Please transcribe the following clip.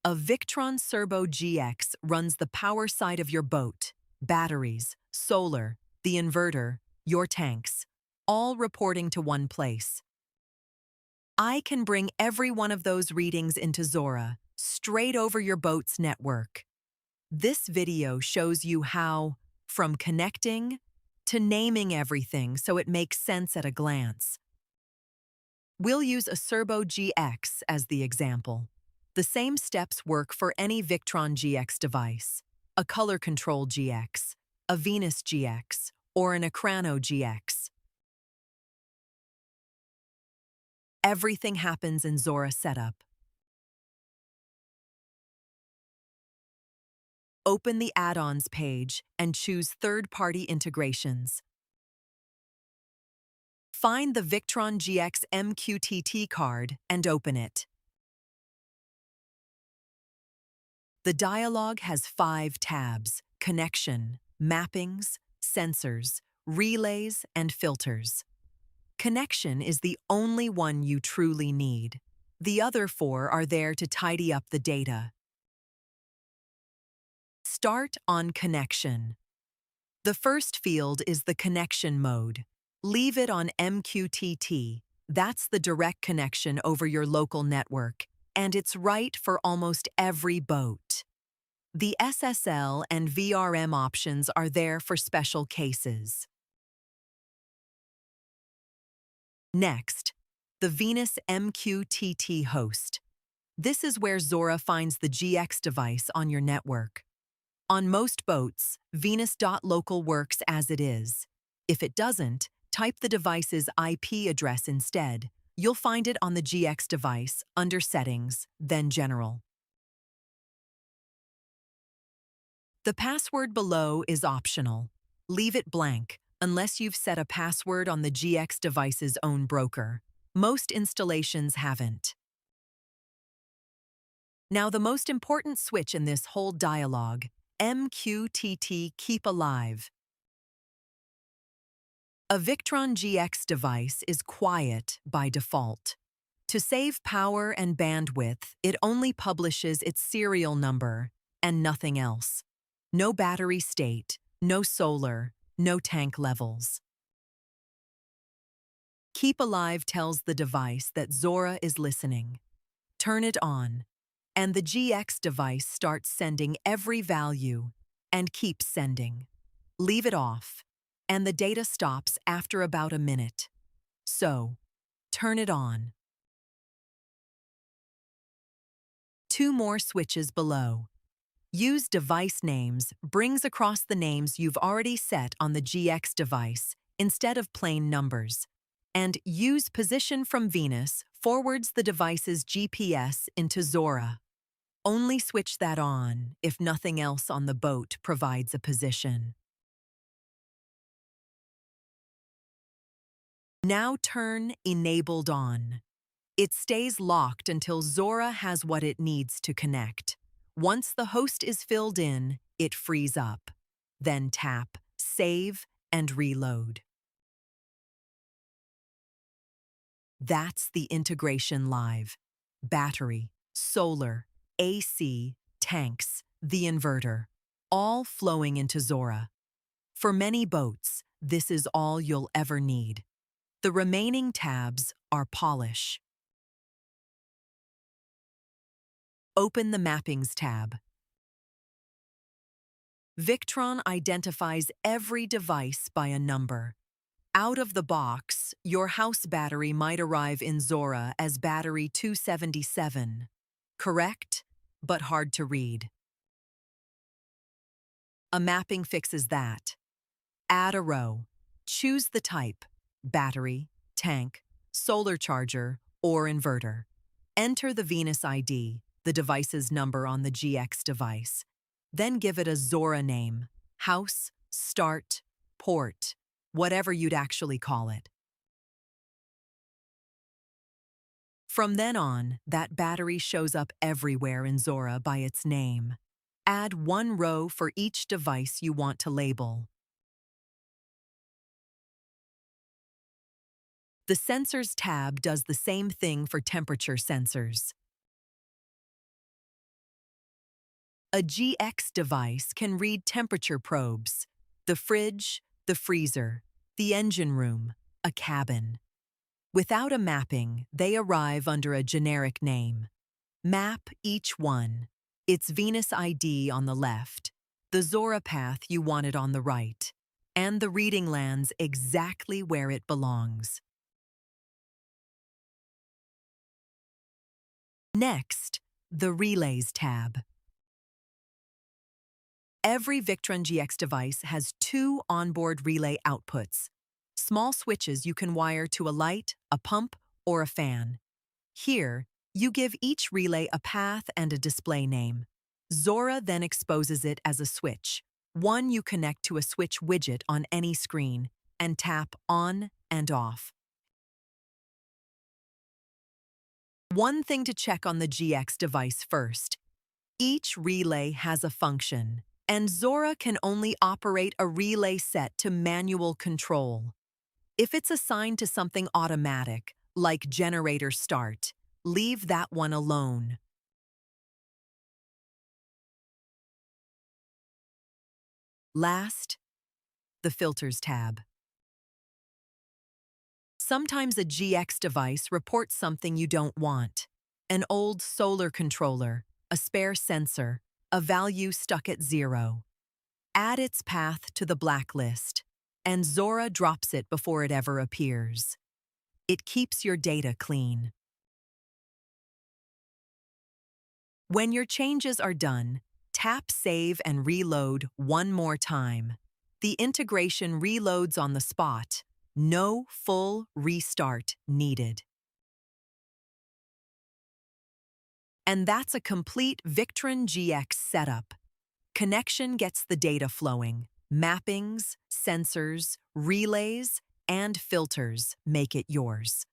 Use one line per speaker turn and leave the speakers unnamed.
A Victron Cerbo GX runs the power side of your boat, batteries, solar, the inverter, your tanks, all reporting to one place. I can bring every one of those readings into Zora, straight over your boat's network. This video shows you how, from connecting to naming everything so it makes sense at a glance. We'll use a Cerbo GX as the example. The same steps work for any Victron GX device, a Color Control GX, a Venus GX, or an Acrano GX. Everything happens in Zora Setup. Open the Add-ons page and choose Third-Party Integrations. Find the Victron GX MQTT card and open it. The dialog has 5 tabs: Connection, Mappings, Sensors, Relays, and Filters. Connection is the only one you truly need. The other 4 are there to tidy up the data. Start on Connection. The first field is the connection mode. Leave it on MQTT. That's the direct connection over your local network, and it's right for almost every boat. The SSL and VRM options are there for special cases. Next, the Venus MQTT host. This is where Zora finds the GX device on your network. On most boats, Venus.local works as it is. If it doesn't, type the device's IP address instead. You'll find it on the GX device, under Settings, then General. The password below is optional. Leave it blank, unless you've set a password on the GX device's own broker. Most installations haven't. Now the most important switch in this whole dialogue, MQTT Keep Alive. A Victron GX device is quiet by default. To save power and bandwidth, it only publishes its serial number and nothing else. No battery state, no solar, no tank levels. Keep Alive tells the device that Zora is listening. Turn it on, and the GX device starts sending every value and keeps sending. Leave it off, and the data stops after about a minute. So, turn it on. 2 more switches below. Use device names brings across the names you've already set on the GX device instead of plain numbers. And use position from Venus forwards the device's GPS into Zora. Only switch that on if nothing else on the boat provides a position. Now turn Enabled on. It stays locked until Zora has what it needs to connect. Once the host is filled in, it frees up. Then tap Save and Reload. That's the integration live. Battery, solar, AC, tanks, the inverter, all flowing into Zora. For many boats, this is all you'll ever need. The remaining tabs are polish. Open the Mappings tab. Victron identifies every device by a number. Out of the box, your house battery might arrive in Zora as battery 277. Correct, but hard to read. A mapping fixes that. Add a row. Choose the type: battery, tank, solar charger, or inverter. Enter the Venus ID, the device's number on the GX device. Then give it a Zora name: house, start, port, whatever you'd actually call it. From then on, that battery shows up everywhere in Zora by its name. Add 1 row for each device you want to label. The Sensors tab does the same thing for temperature sensors. A GX device can read temperature probes, the fridge, the freezer, the engine room, a cabin. Without a mapping, they arrive under a generic name. Map each one. Its Venus ID on the left, the Zora path you wanted on the right, and the reading lands exactly where it belongs. Next, the Relays tab. Every Victron GX device has two onboard relay outputs, small switches you can wire to a light, a pump, or a fan. Here, you give each relay a path and a display name. Zora then exposes it as a switch, one you connect to a switch widget on any screen, and tap on and off. One thing to check on the GX device first. Each relay has a function, and Zora can only operate a relay set to manual control. If it's assigned to something automatic, like generator start, leave that one alone. Last, the Filters tab. Sometimes a GX device reports something you don't want. An old solar controller, a spare sensor, a value stuck at 0. Add its path to the blacklist, and Zora drops it before it ever appears. It keeps your data clean. When your changes are done, tap Save and Reload one more time. The integration reloads on the spot. No full restart needed. And that's a complete Victron GX setup. Connection gets the data flowing. Mappings, sensors, relays, and filters make it yours.